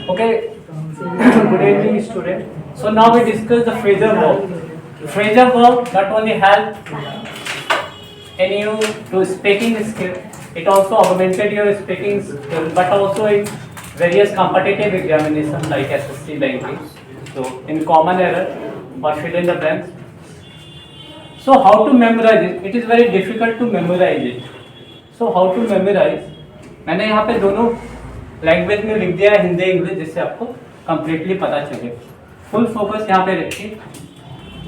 Okay, good evening student. So now we discuss the phrasal verb. Phrasal verb not only help in you to speaking skill, it also augmented your speaking skill, but also in various competitive examinations like SSC banking. So in common error or fill in the blanks. So how to memorize it? It is very difficult to memorize it. So how to memorize? मैंने यहाँ पे दोनों language में लिख दिया है, Hindi English, जिससे आपको कंप्लीटली पता चले। फुल फोकस यहाँ पे रखिए।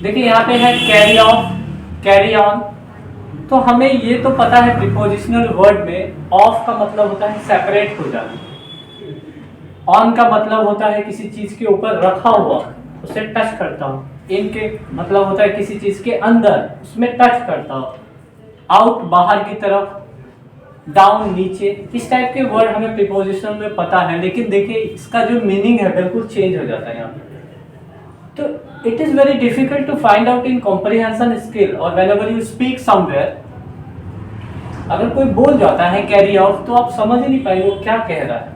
देखिए यहाँ पे है कैरी ऑफ, कैरी ऑन। तो हमें ये तो पता है प्रीपोजिशनल वर्ड में ऑफ का मतलब होता है सेपरेट हो जाना, ऑन का मतलब होता है किसी चीज के ऊपर रखा हुआ, उसे टच करता हूँ, इन के मतलब होता है किसी चीज के अंदर, उसमें टच करता हूँ, आउट बाहर की तरफ, डाउन नीचे। इस टाइप के वर्ड हमें प्रीपोजिशन में पता है, लेकिन देखिए इसका जो मीनिंग है बिल्कुल चेंज हो जाता है यहाँ पे। तो it is very difficult to find out in comprehension skill और व्हेनेवर यू स्पीक समवेयर। अगर कोई बोल जाता है कैरी ऑफ तो आप समझ ही नहीं पाएंगे वो क्या कह रहा है।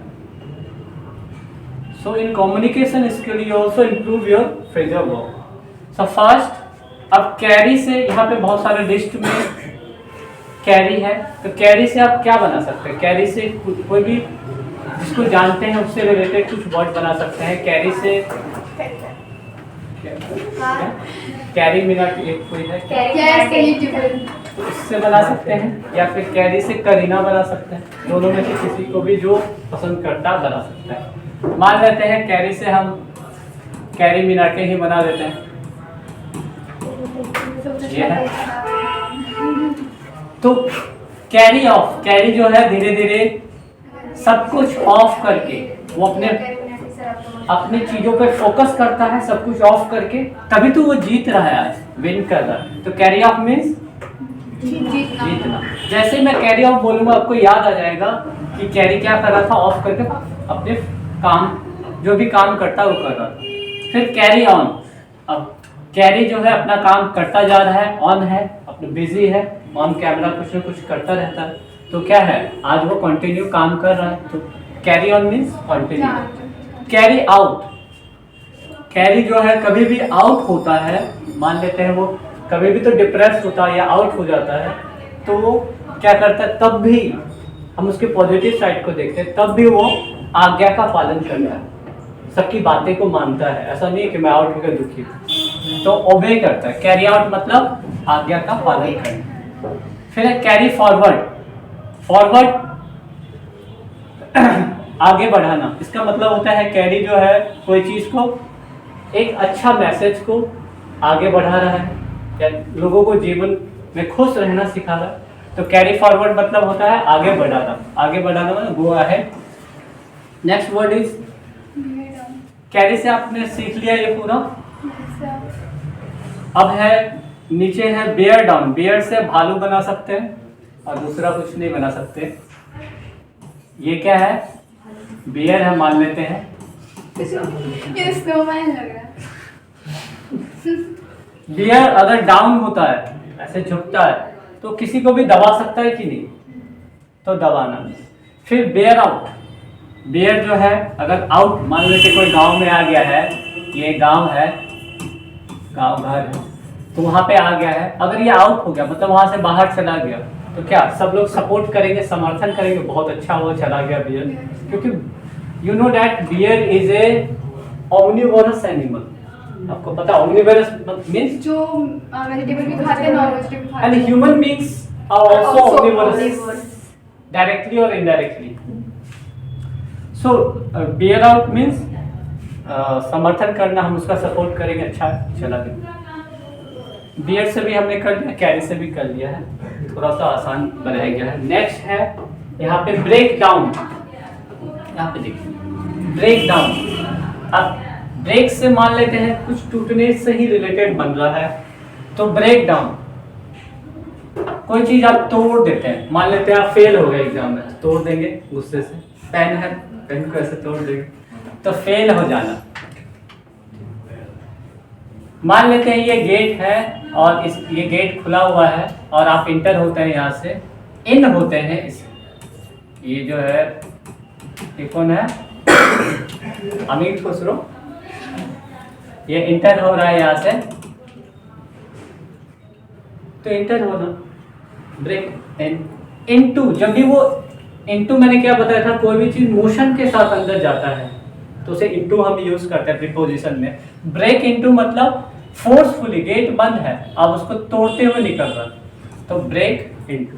So in communication skill you also improve your phrasal verb. So first, अब कैरी से यहाँ पे बहुत सारे लिस्ट में कैरी है, तो कैरी से आप क्या बना सकते हैं? कैरी से कोई भी जिसको जानते हैं उससे रिलेटेड कुछ वर्ड बना सकते हैं। कैरी से कैरी मिनट एक कोई है, इससे बना सकते हैं, या फिर कैरी से करीना बना सकते हैं। दोनों में से किसी को भी जो पसंद करता बना सकता है। मान लेते हैं कैरी से हम कैरी मिनाटे ही बना देते हैं, ये है। तो कैरी ऑफ, कैरी जो है धीरे धीरे सब कुछ ऑफ करके वो अपने चीजों पे फोकस करता है, सब कुछ ऑफ करके, तभी तो वो जीत रहा है, आज विन कर रहा है। तो कैरी ऑफ मीन्स जीतना। जैसे मैं कैरी ऑफ बोलूंगा आपको याद आ जाएगा कि कैरी क्या कर रहा था, ऑफ करके अपने काम, जो भी काम करता है वो कर रहा था। फिर कैरी ऑन, अब कैरी जो है अपना काम करता जा रहा है, ऑन है, अपने बिजी है, ऑन कैमरा कुछ न कुछ करता रहता है, तो क्या है आज वो कंटिन्यू काम कर रहा है। तो carry on means continue. Carry out, carry जो है कभी भी आउट होता है, मान लेते हैं वो कभी भी तो डिप्रेस होता है या आउट हो जाता है, तो वो क्या करता है, तब भी हम उसके पॉजिटिव साइड को देखते हैं, तब भी वो आज्ञा का पालन करता है, सबकी बातें को मानता है। ऐसा नहीं है कि मैं आउट होकर दुखी हूँ, तो ओबे करता है। कैरी आउट मतलब आज्ञा का पालन करना। फिर है कैरी फॉरवर्ड, फॉरवर्ड आगे बढ़ाना। इसका मतलब होता है कैरी जो है कोई चीज को, एक अच्छा मैसेज को आगे बढ़ा रहा है या लोगों को जीवन में खुश रहना सिखा रहा है, तो कैरी फॉरवर्ड मतलब होता है आगे बढ़ाना। आगे बढ़ाना मतलब go ahead. Next word is carry से आपने सीख लिया ये पूरा। अब है नीचे है बेयर डाउन, बेयर से भालू बना सकते हैं और दूसरा कुछ नहीं बना सकते। ये क्या है, बेयर है मान लेते हैं। ये स्नोमैन लग रहा है। बेयर अगर डाउन होता है, ऐसे झुकता है, तो किसी को भी दबा सकता है कि नहीं, तो दबाना। फिर बेयर आउट, बेयर जो है अगर आउट, मान लेते कोई गांव में आ गया है, ये गांव है, गांव घर है, तो वहां पे आ गया है, अगर ये आउट हो गया मतलब वहां से बाहर चला गया, तो क्या सब लोग सपोर्ट करेंगे, समर्थन करेंगे, बहुत अच्छा हुआ चला गया बियर, क्योंकि you know that bear is a omnivorous animal. आपको पता ओमनिवोरस मींस जो वेजिटेबल भी खाते हैं, नॉन वेजिटेबल खाते हैं। And human beings are also omnivorous directly और indirectly. So bear out means समर्थन करना, हम उसका सपोर्ट करेंगे, अच्छा चला गया। बियर से भी हमने कर लिया, कैरी से भी कर लिया है, थोड़ा सा आसान बनाया गया है। नेक्स्ट है यहाँ पे ब्रेक डाउन, यहाँ पे देखिए ब्रेक डाउन। अब ब्रेक से मान लेते हैं कुछ टूटने से ही रिलेटेड बन रहा है, तो ब्रेक डाउन कोई चीज आप तोड़ देते हैं, मान लेते हैं आप फेल हो गए एग्जाम में, तोड़ देंगे गुस्से से। पेन है, पेन को ऐसे तोड़ देंगे, तो फेल हो जाना। मान लेते हैं ये गेट है और ये गेट खुला हुआ है और आप इंटर होते हैं, यहाँ से इन होते हैं। इस ये जो है ये कौन है, अमीर खुसरो, ये इंटर हो रहा है यहाँ से, तो इंटर होना ब्रेक इनटू, जब भी वो इनटू, मैंने क्या बताया था, कोई भी चीज मोशन के साथ अंदर जाता है तो उसे इनटू हम यूज करते हैं प्रीपोजिशन में। ब्रेक इनटू मतलब फोर्सफुली, गेट बंद है, आप उसको तोड़ते हुए निकल रहा, तो ब्रेक इनटू।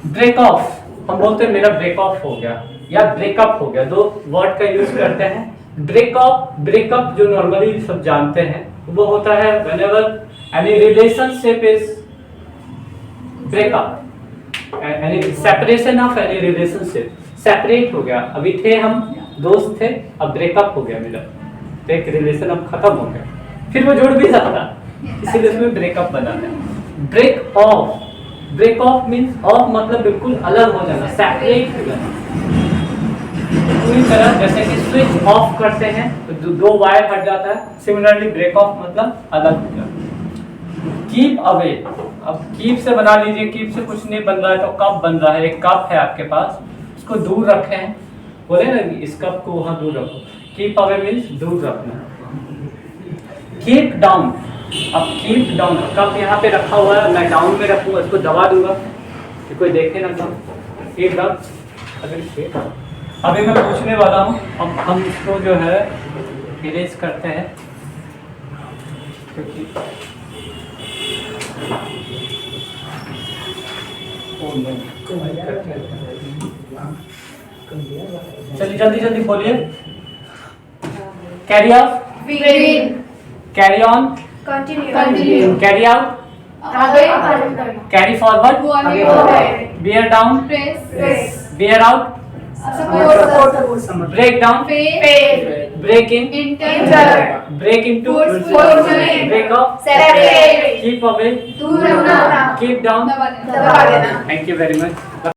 ब्रेक ऑफ, हम बोलते हैं मेरा ब्रेक ऑफ हो गया या ब्रेकअप हो गया, दो वर्ड का यूज करते हैं। ब्रेक ऑफ, ब्रेकअप जो नॉर्मली सब जानते हैं वो होता है whenever any relationship is breakup, any separation of any relationship, separate हो गया, अभी थे हम दोस्त थे, अब ब्रेकअप हो गया मेरा, तो एक रिलेशन अब खत्म हो गया, फिर वो जुड़ भी सकता, इसीलिए इसमें ब्रेकअप बनाना है। Break off, break off means off मतलब बिल्कुल अलग हो जाना, सेपरेट हो जाना पूरी तरह, जैसे कि स्विच ऑफ करते हैं तो दो वायर हट जाता है, सिमिलरली ब्रेक ऑफ मतलब अलग हो जाना। कीप अवे, अब कीप से बना लीजिए, कीप से कुछ नहीं बन रहा है तो कप बन रहा है, एक कप है आपके पास, उसको दूर रखे हैं, बोले ना इस कप को वहां दूर रखो, कीप अवे मीन्स दूर रखना। कीप डाउन, अब कीप डाउन, कप यहाँ पे रखा हुआ है, मैं डाउन में रखूंगा, इसको दबा दूंगा कि कोई देखे ना, कप कीप डाउन। अभी मैं पूछने वाला हूँ, अब हम इसको जो है इरेज करते हैं, क्योंकि चलिए जल्दी जल्दी बोलिए। Carry off, Begin. Carry on, Continue. Carry out, आगे. Carry forward, Go ahead. Bear down, Press. Bear out, Support. Break down, Fade. Break in, Enter. Break into, Forcefully. Break off, Separate. Keep away, दूर रखना. Keep down. दबा देना. Thank you very much.